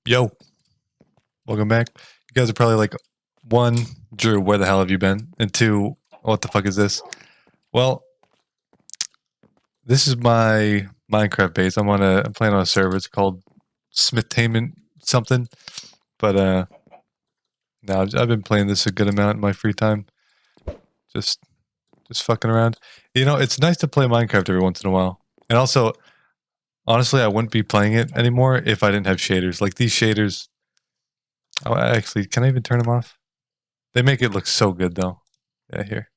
Yo, welcome back. You guys are probably like, one, Drew, where the hell have you been? And two, what the fuck is this? Well, this is my Minecraft base. I'm playing on a server. It's called Smithtainment something. But no, I've been playing this a good amount in my free time. Just fucking around. You know, it's nice to play Minecraft every once in a while. And also, honestly, I wouldn't be playing it anymore if I didn't have shaders. Like these shaders. Oh, actually, can I even turn them off? They make it look so good though. Yeah, here.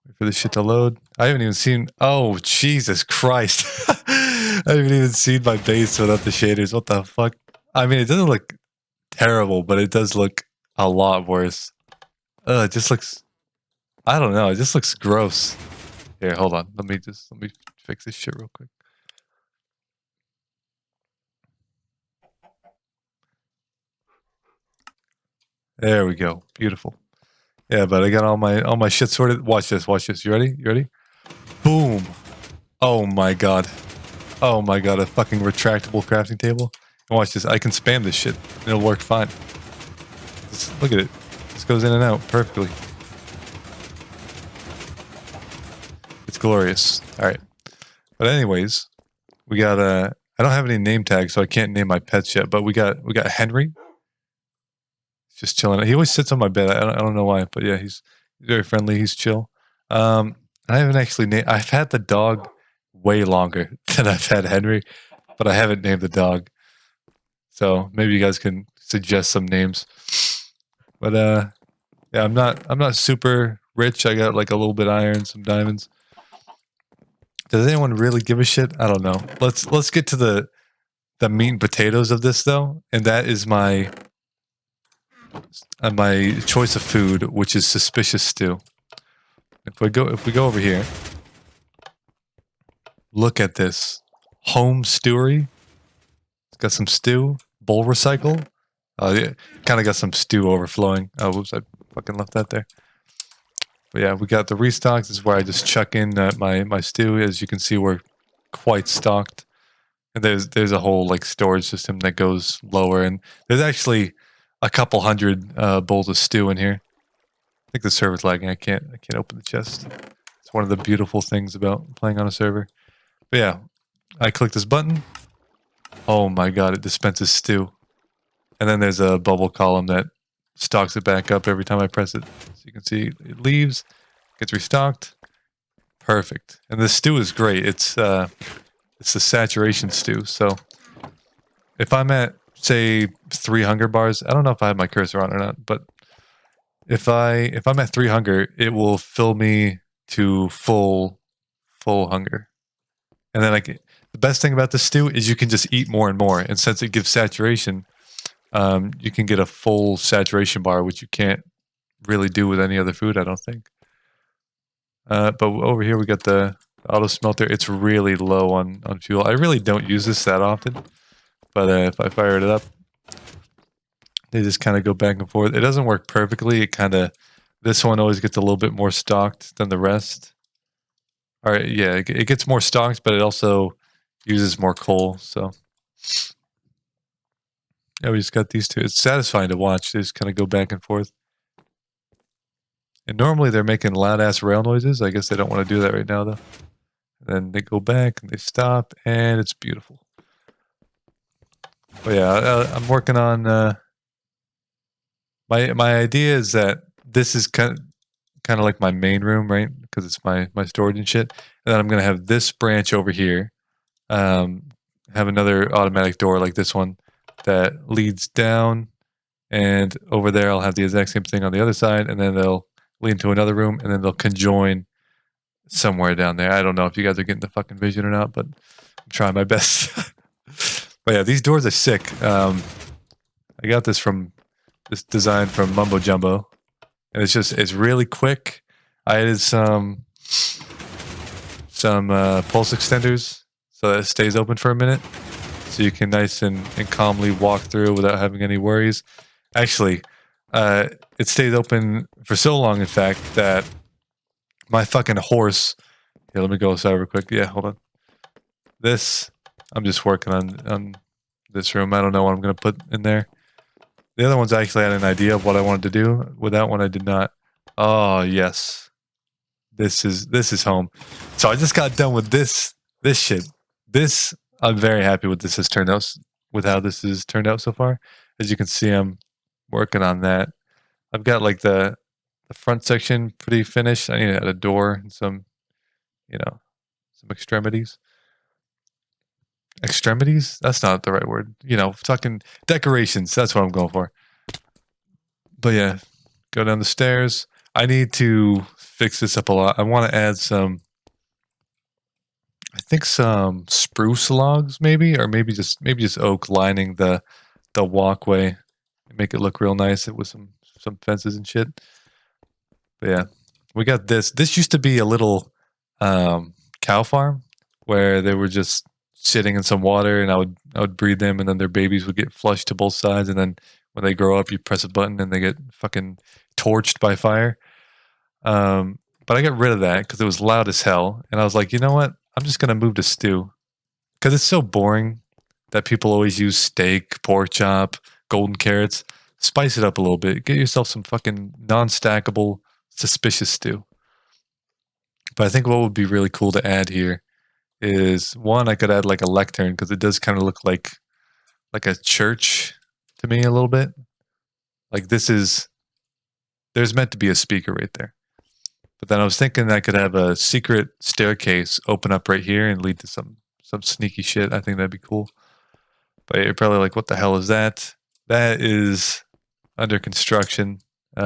Wait for this shit to load. I haven't even seen. Oh, Jesus Christ. I haven't even seen my base without the shaders. What the fuck? I mean, it doesn't look terrible, but it does look a lot worse. It just looks. I don't know. It just looks gross. Here, hold on. Let me fix this shit real quick. There we go. Beautiful. Yeah, but I got all my shit sorted. Watch this. Watch this. You ready? You ready? Boom. Oh my god. Oh my god, a fucking retractable crafting table. And watch this. I can spam this shit. And it'll work fine. Just look at it. This goes in and out perfectly. It's glorious. Alright. But anyways, we got I don't have any name tags, so I can't name my pets yet, but we got Henry. He's just chilling. He always sits on my bed. I don't know why, but yeah, he's very friendly. He's chill. I haven't actually named. I've had the dog way longer than I've had Henry, but I haven't named the dog. So maybe you guys can suggest some names. But yeah, I'm not super rich. I got like a little bit of iron, some diamonds. Does anyone really give a shit? I don't know. Let's get to the meat and potatoes of this though, and that is my choice of food, which is suspicious stew. If we go over here, look at this home stewery. It's got some stew, bowl recycle. Yeah, kind of got some stew overflowing. Oh, whoops! I fucking left that there. But yeah, we got the restocks. This is where I just chuck in my stew. As you can see, we're quite stocked. And there's a whole like storage system that goes lower, and there's actually a couple hundred bowls of stew in here. I think the server's lagging. I can't open the chest. It's one of the beautiful things about playing on a server. But yeah, I click this button. Oh my god, it dispenses stew. And then there's a bubble column that stocks it back up every time I press it. So you can see it leaves, gets restocked. Perfect. And the stew is great. It's the saturation stew. So if I'm at, say, 3 hunger bars, I don't know if I have my cursor on or not, but if I'm at 3 hunger, it will fill me to full hunger. And then the best thing about the stew is you can just eat more and more. And since it gives saturation, you can get a full saturation bar, which you can't really do with any other food, I don't think. But over here we got the auto smelter. It's really low on fuel. I really don't use this that often, but if I fired it up, they just kind of go back and forth. It doesn't work perfectly. This one always gets a little bit more stocked than the rest. All right, yeah, it gets more stocked, but it also uses more coal, so. Yeah, we just got these two. It's satisfying to watch. They just kind of go back and forth. And normally they're making loud-ass rail noises. I guess they don't want to do that right now, though. And then they go back and they stop, and it's beautiful. But yeah, I'm working on... My idea is that this is kind of like my main room, right? Because it's my storage and shit. And then I'm going to have this branch over here. Have another automatic door like this one that leads down, and over there I'll have the exact same thing on the other side, and then they'll lead to another room, and then they'll conjoin somewhere down there. I don't know if you guys are getting the fucking vision or not, but I'm trying my best. But yeah, these doors are sick. I got this design from Mumbo Jumbo, and it's really quick. I added some pulse extenders so that it stays open for a minute, so you can nice and calmly walk through without having any worries. Actually, it stays open for so long, in fact, that my fucking horse... Here, let me go outside real quick. Yeah, hold on. I'm just working on this room. I don't know what I'm gonna put in there. The other ones I actually had an idea of what I wanted to do. With that one, I did not. Oh yes, this is home. So I just got done with this shit. This I'm very happy with. This has turned out with how this has turned out so far. As you can see, I'm working on that. I've got like the front section pretty finished. I need to add a door and some, some extremities. Extremities? That's not the right word. Fucking decorations. That's what I'm going for. But yeah, go down the stairs. I need to fix this up a lot. I want to add some, I think some spruce logs maybe, or maybe just oak lining the walkway. Make it look real nice with some fences and shit. But yeah, we got this. This used to be a little cow farm where they were just sitting in some water, and I would breed them, and then their babies would get flushed to both sides, and then when they grow up, you press a button and they get fucking torched by fire. But I got rid of that because it was loud as hell, and I was like, you know what? I'm just gonna move to stew because it's so boring that people always use steak, pork chop, golden carrots. Spice it up a little bit. Get yourself some fucking non-stackable, suspicious stew. But I think what would be really cool to add here is one, I could add like a lectern because it does kind of look like a church to me a little bit. Like there's meant to be a speaker right there. But then I was thinking I could have a secret staircase open up right here and lead to some sneaky shit. I think that'd be cool. But you're probably like, what the hell is that? That is under construction. We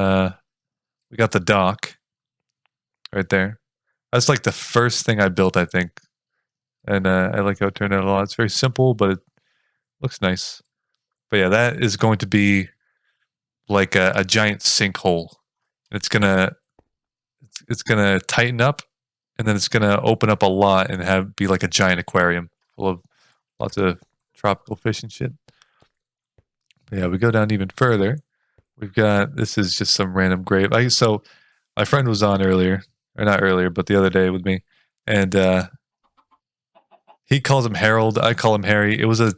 got the dock right there. That's like the first thing I built, I think. And I like how it turned out a lot. It's very simple, but it looks nice. But yeah, that is going to be like a giant sinkhole. It's gonna tighten up, and then it's gonna open up a lot and be like a giant aquarium full of lots of tropical fish and shit. But yeah, we go down even further. We've got, this is just some random grave. So my friend was on earlier, or not earlier, but the other day with me, and he calls him Harold. I call him Harry. It was a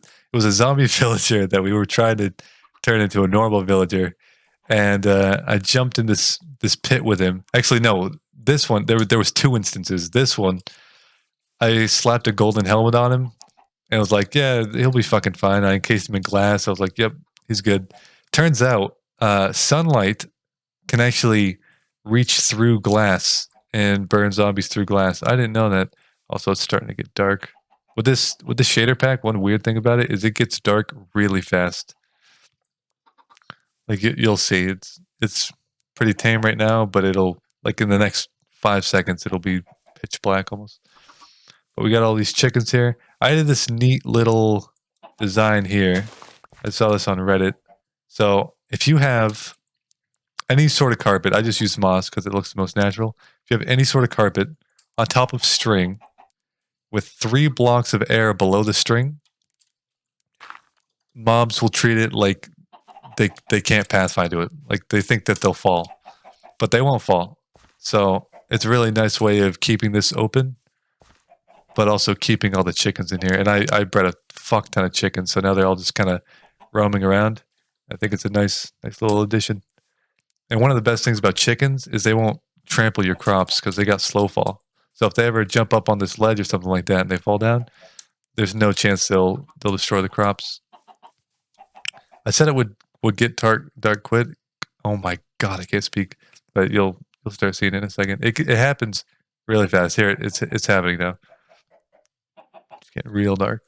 zombie villager that we were trying to turn into a normal villager, and I jumped in this pit with him. Actually, no, this one there was two instances. This one, I slapped a golden helmet on him, and I was like, "Yeah, he'll be fucking fine." I encased him in glass. I was like, "Yep, he's good." Turns out, sunlight can actually reach through glass and burn zombies through glass. I didn't know that. Also, it's starting to get dark. With the shader pack, one weird thing about it is it gets dark really fast. Like you'll see, it's pretty tame right now, but it'll, like in the next 5 seconds, it'll be pitch black almost. But we got all these chickens here. I did this neat little design here. I saw this on Reddit. So if you have any sort of carpet, I just use moss because it looks the most natural. If you have any sort of carpet on top of string with 3 blocks of air below the string, mobs will treat it like they can't pathfind to it. Like they think that they'll fall, but they won't fall. So it's a really nice way of keeping this open, but also keeping all the chickens in here. And I bred a fuck ton of chickens, so now they're all just kind of roaming around. I think it's a nice little addition. And one of the best things about chickens is they won't trample your crops because they got slow fall. So if they ever jump up on this ledge or something like that and they fall down, there's no chance they'll destroy the crops. I said it would get dark quick. Oh my god, I can't speak. But you'll start seeing it in a second. It happens really fast. Here, it's happening now. It's getting real dark.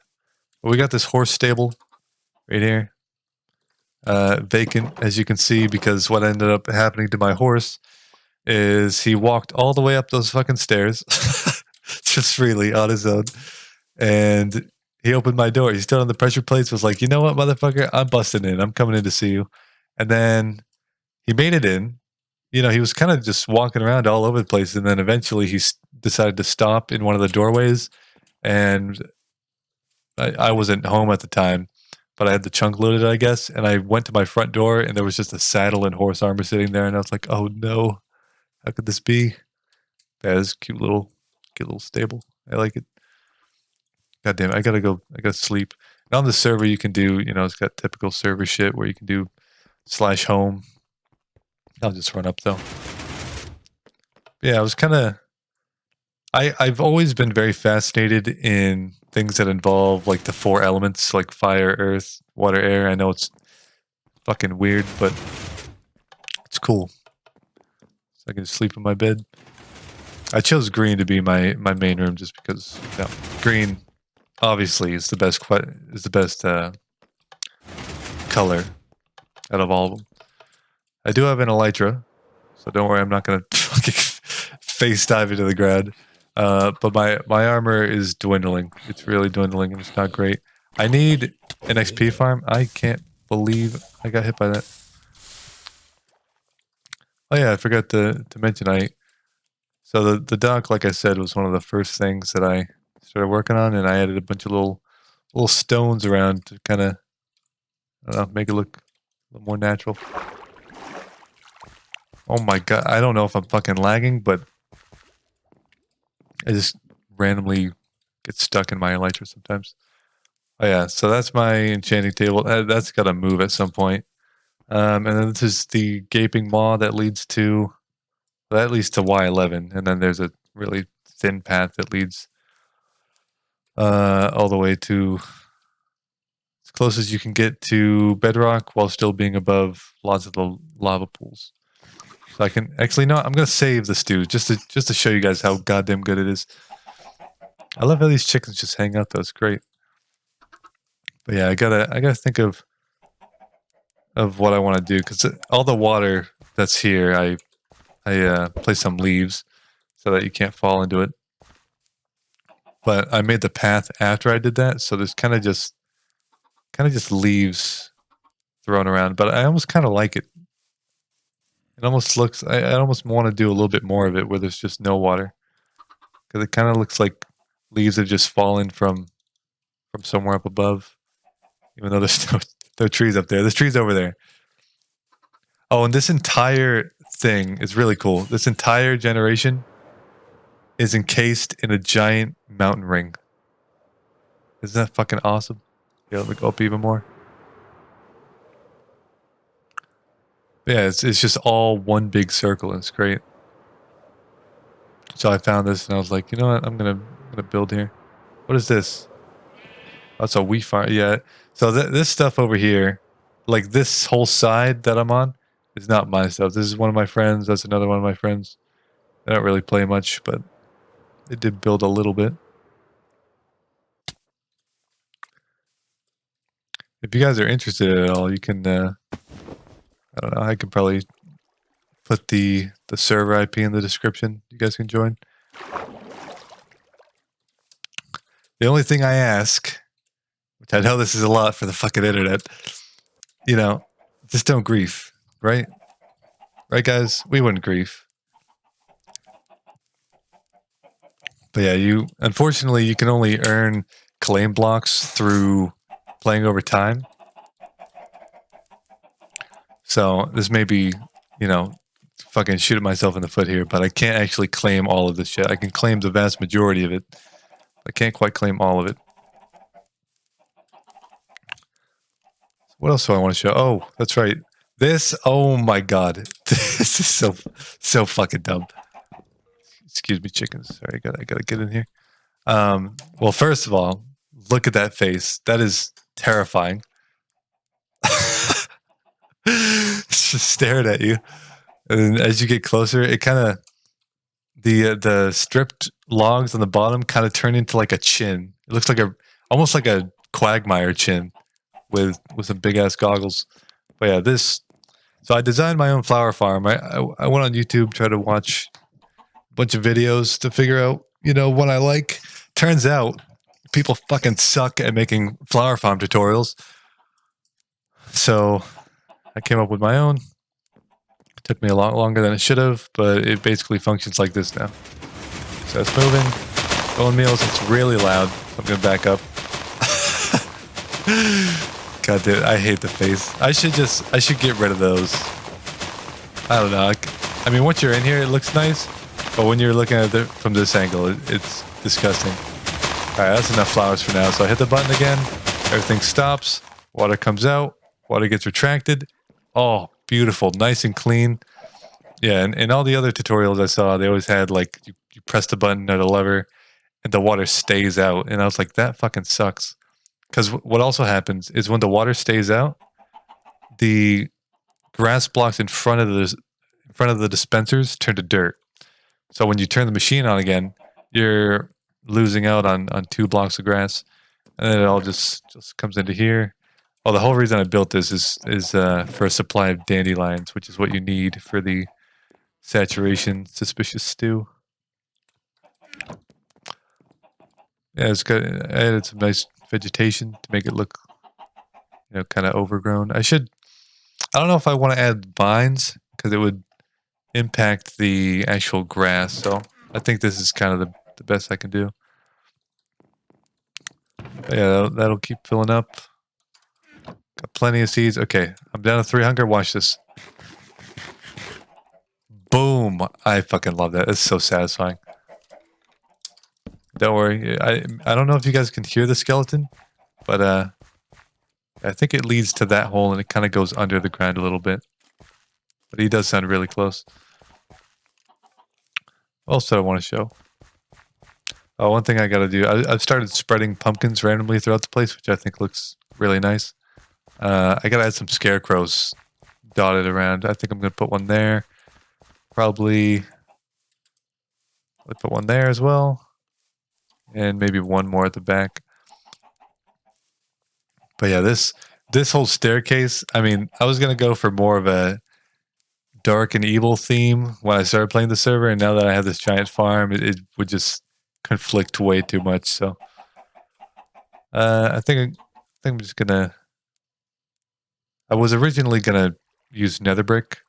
But we got this horse stable right here. Vacant, as you can see, because what ended up happening to my horse is he walked all the way up those fucking stairs just freely on his own, and he opened my door. He stood on the pressure plates, was like, you know what, motherfucker, I'm busting in, I'm coming in to see you. And then he made it in. He was kind of just walking around all over the place, and then eventually he decided to stop in one of the doorways, and I wasn't home at the time, but I had the chunk loaded, I guess, and I went to my front door, and there was just a saddle and horse armor sitting there, and I was like, oh no, how could this be? That is cute little stable. I like it. God damn it, I gotta sleep. On the server, you can do, it's got typical server shit where you can do /home. I'll just run up though. Yeah, I was kind of. I've always been very fascinated in things that involve like the 4 elements, like fire, earth, water, air. I know it's fucking weird, but it's cool. So I can just sleep in my bed. I chose green to be my main room just because green obviously is the best color out of all of them. I do have an elytra, so don't worry, I'm not gonna fucking face dive into the ground. But my armor is dwindling. It's really dwindling, and it's not great. I need an XP farm. I can't believe I got hit by that. Oh yeah, I forgot to mention so the dock, like I said, was one of the first things that I started working on, and I added a bunch of little stones around to kind of, I don't know, make it look a little more natural. Oh my god, I don't know if I'm fucking lagging, but I just randomly get stuck in my elytra sometimes. Oh yeah, so that's my enchanting table. That's got to move at some point. And then this is the gaping maw that leads to Y11, and then there's a really thin path that leads all the way to as close as you can get to bedrock while still being above lots of the lava pools. So I can actually no, I'm gonna save the stew just to show you guys how goddamn good it is. I love how these chickens just hang out though. It's great. But yeah, I gotta think of what I want to do because all the water that's here, I place some leaves so that you can't fall into it. But I made the path after I did that, so there's kind of just leaves thrown around. But I almost kind of like it. It almost looks. I almost want to do a little bit more of it where there's just no water, because it kind of looks like leaves have just fallen from somewhere up above, even though there's no trees up there. There's trees over there. Oh, and this entire thing is really cool. This entire generation is encased in a giant mountain ring. Isn't that fucking awesome? Yeah, let me go up even more. Yeah, it's just all one big circle, and it's great. So I found this, and I was like, you know what? I'm gonna build here. What is this? Oh, it's a wheat farm. Yeah. So this stuff over here, like this whole side that I'm on, is not my stuff. This is one of my friends. That's another one of my friends. They don't really play much, but they did build a little bit. If you guys are interested at all, you can. I don't know. I could probably put the server IP in the description. You guys can join. The only thing I ask, which I know this is a lot for the fucking internet, just don't grief, right? Right, guys? We wouldn't grief. But yeah, unfortunately, you can only earn claim blocks through playing over time. So this may be, fucking shooting myself in the foot here, but I can't actually claim all of this shit. I can claim the vast majority of it. I can't quite claim all of it. What else do I want to show? Oh, that's right. This, oh my god. This is so fucking dumb. Excuse me, chickens. Sorry, I gotta get in here. Well, first of all, look at that face. That is terrifying. It's just staring at you. And as you get closer, it kind of the stripped logs on the bottom kind of turn into like a chin. It looks like almost like a Quagmire chin with some big ass goggles. But yeah, this. So I designed my own flower farm. I went on YouTube, tried to watch a bunch of videos to figure out what I like. Turns out people fucking suck at making flower farm tutorials. So I came up with my own. It took me a lot longer than it should have, but it basically functions like this now. So it's moving. Bone meals, it's really loud. I'm gonna back up. God damn it, I hate the face. I should get rid of those. I don't know. I mean, once you're in here, it looks nice, but when you're looking at it from this angle, it's disgusting. Alright, that's enough flowers for now. So I hit the button again. Everything stops. Water comes out. Water gets retracted. Oh, beautiful. Nice and clean. Yeah, and in all the other tutorials I saw, they always had like you press the button or the lever and the water stays out. And I was like, that fucking sucks. Because what also happens is when the water stays out, the grass blocks in front of the dispensers turn to dirt. So when you turn the machine on again, you're losing out on 2 blocks of grass, and then it all just comes into here. Well, the whole reason I built this is for a supply of dandelions, which is what you need for the saturation suspicious stew. Yeah, it's got added some nice vegetation to make it look, kind of overgrown. I don't know if I want to add vines because it would impact the actual grass. So I think this is kind of the best I can do. But yeah, that'll keep filling up. Got plenty of seeds. Okay, I'm down to 3 hunger. Watch this. Boom! I fucking love that. It's so satisfying. Don't worry. I don't know if you guys can hear the skeleton, but I think it leads to that hole and it kind of goes under the ground a little bit. But he does sound really close. Also, I want to show. Oh, one thing I got to do. I've started spreading pumpkins randomly throughout the place, which I think looks really nice. I got to add some scarecrows dotted around. I think I'm going to put one there. Probably I'll put one there as well. And maybe one more at the back. But yeah, this whole staircase, I mean, I was going to go for more of a dark and evil theme when I started playing the server, and now that I have this giant farm, it would just conflict way too much. So I think I'm just gonna. I was originally gonna use nether brick,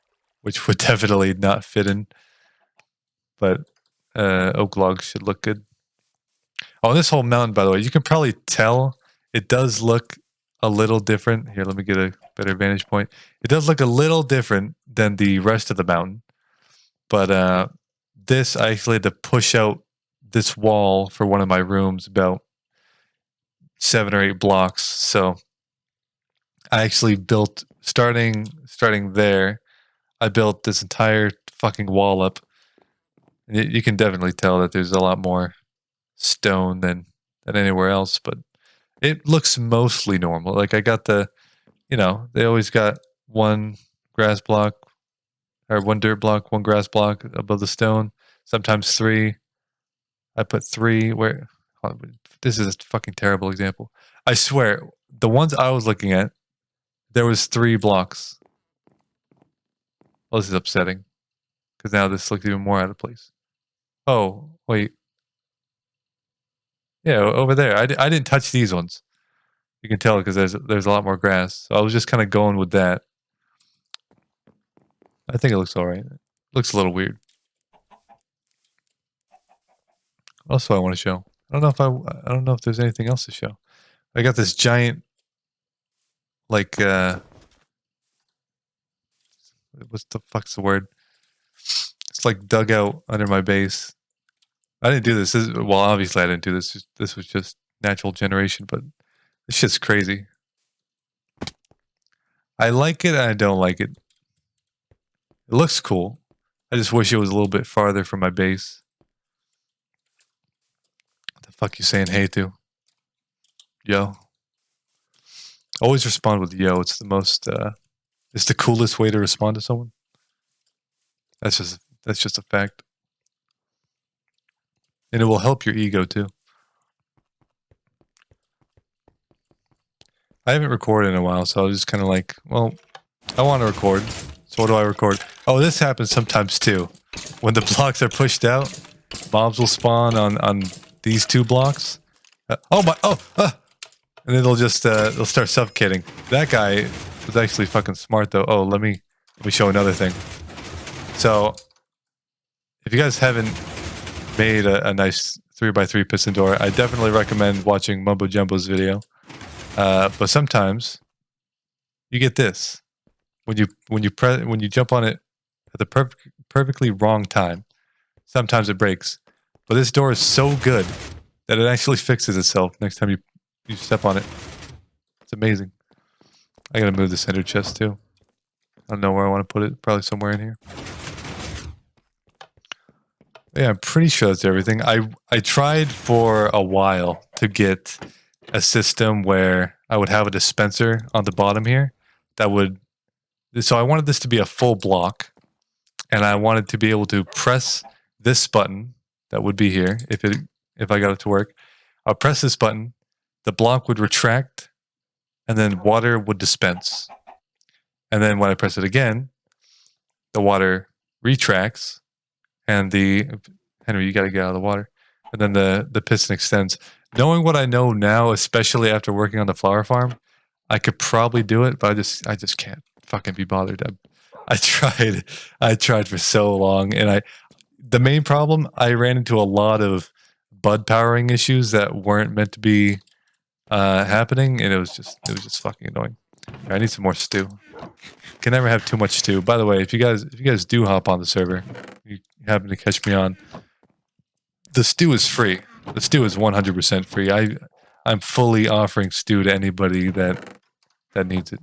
which would definitely not fit in, but oak logs should look good. Oh, this whole mountain, by the way, you can probably tell it does look a little different. Here, let me get a better vantage point. It does look a little different than the rest of the mountain, but this I actually had to push out this wall for one of my rooms about 7 or 8 blocks. So I actually built starting there. I built this entire fucking wall up. You can definitely tell that there's a lot more stone than anywhere else, but it looks mostly normal. Like I got they always got 1 grass block or 1 dirt block, 1 grass block above the stone. Sometimes 3. I put 3 where. This is a fucking terrible example. I swear, the ones I was looking at, there was 3 blocks. Well, this is upsetting because now this looks even more out of place. Oh, wait. Yeah, over there. I didn't touch these ones. You can tell because there's a lot more grass. So I was just kind of going with that. I think it looks all right. It looks a little weird. Also, I want to show. I don't know if there's anything else to show. I got this giant, like, what the fuck's the word? It's like dugout under my base. I didn't do this. Well, obviously I didn't do this. This was just natural generation, but this shit's crazy. I like it and I don't like it. It looks cool. I just wish it was a little bit farther from my base. What the fuck you saying hey to? Yo. Always respond with yo. It's the most it's the coolest way to respond to someone. That's just a fact. And it will help your ego too. I haven't recorded in a while, so I was just kind of like, well, I want to record. So what do I record? Oh, this happens sometimes too. When the blocks are pushed out, mobs will spawn on these 2 blocks. And then they'll just they'll start suffocating. That guy was actually fucking smart though. Oh, let me show another thing. So if you guys haven't made a nice 3x3 piston door, I definitely recommend watching Mumbo Jumbo's video. But sometimes you get this when you jump on it at the perfectly wrong time. Sometimes it breaks, but this door is so good that it actually fixes itself next time you step on it. amazing. I gotta move the center chest too. I don't know where I want to put it. Probably somewhere in here. Yeah, I'm pretty sure that's everything. I tried for a while to get a system where I would have a dispenser on the bottom here that would... So I wanted this to be a full block, and I wanted to be able to press this button that would be here if I got it to work. I'll press this button, the block would retract, and then water would dispense. And then when I press it again, the water retracts, and the... Henry, you gotta get out of the water. And then the piston extends. Knowing what I know now, especially after working on the flower farm, I could probably do it, but I just can't fucking be bothered. I tried for so long, and the main problem, I ran into a lot of bud powering issues that weren't meant to be happening, and it was just fucking annoying. I need some more stew. Can never have too much stew. By the way, if you guys do hop on the server, you happen to catch me on, the stew is free. The stew is 100% free. I'm fully offering stew to anybody that needs it.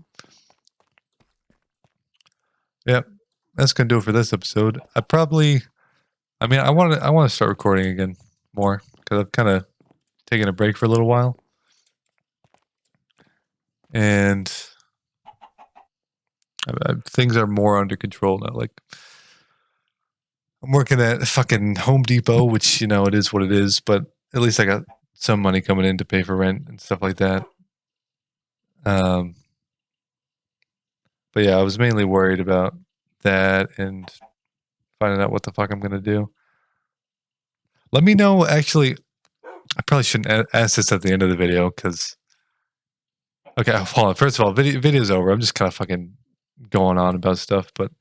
Yep, that's gonna do it for this episode. I want to start recording again more because I've kind of taken a break for a little while, and things are more under control now. Like, I'm working at fucking Home Depot, which, you know, it is what it is, but at least I got some money coming in to pay for rent and stuff like that. But yeah, I was mainly worried about that and finding out what the fuck I'm gonna do. Let me know. Actually, I probably shouldn't ask this at the end of the video because... Okay, hold on. First of all, video's over. I'm just kind of fucking going on about stuff, but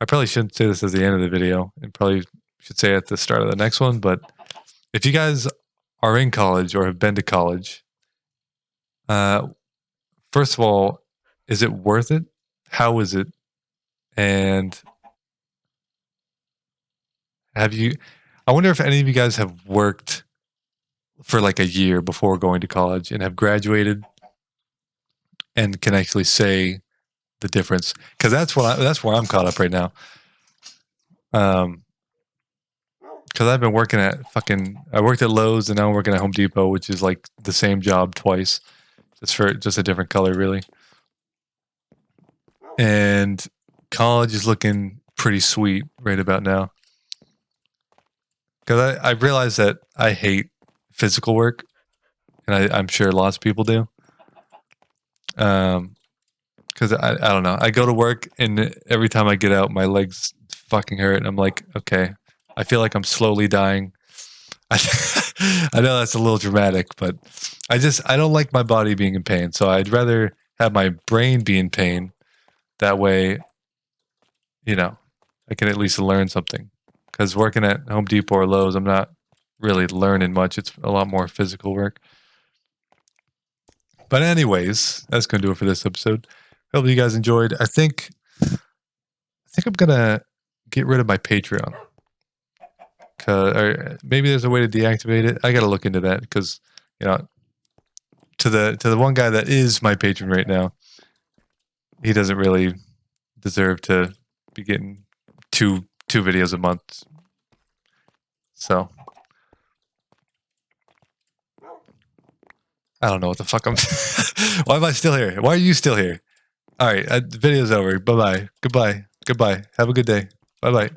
I probably shouldn't say this at the end of the video, and probably should say it at the start of the next one. But if you guys are in college or have been to college, first of all, is it worth it? How is it? And I wonder if any of you guys have worked for like a year before going to college and have graduated and can actually say the difference, because that's where I'm caught up right now. Because I've been working at I worked at Lowe's and now I'm working at Home Depot, which is like the same job twice, just a different color, really. And college is looking pretty sweet right about now. Because I realize that I hate physical work, and I'm sure lots of people do. Because I don't know. I go to work, and every time I get out, my legs fucking hurt, and I'm like, okay, I feel like I'm slowly dying. I know that's a little dramatic, but I don't like my body being in pain, so I'd rather have my brain be in pain. That way, you know, I can at least learn something. Because working at Home Depot or Lowe's, I'm not really learning much. It's a lot more physical work. But anyways, that's going to do it for this episode. Hope you guys enjoyed. I think I'm going to get rid of my Patreon. Or maybe there's a way to deactivate it. I got to look into that because, you know, to the one guy that is my patron right now, he doesn't really deserve to be getting two videos a month. So I don't know what the fuck I'm... Why am I still here? Why are you still here? All right, the video's over. Bye-bye. Goodbye. Have a good day. Bye-bye.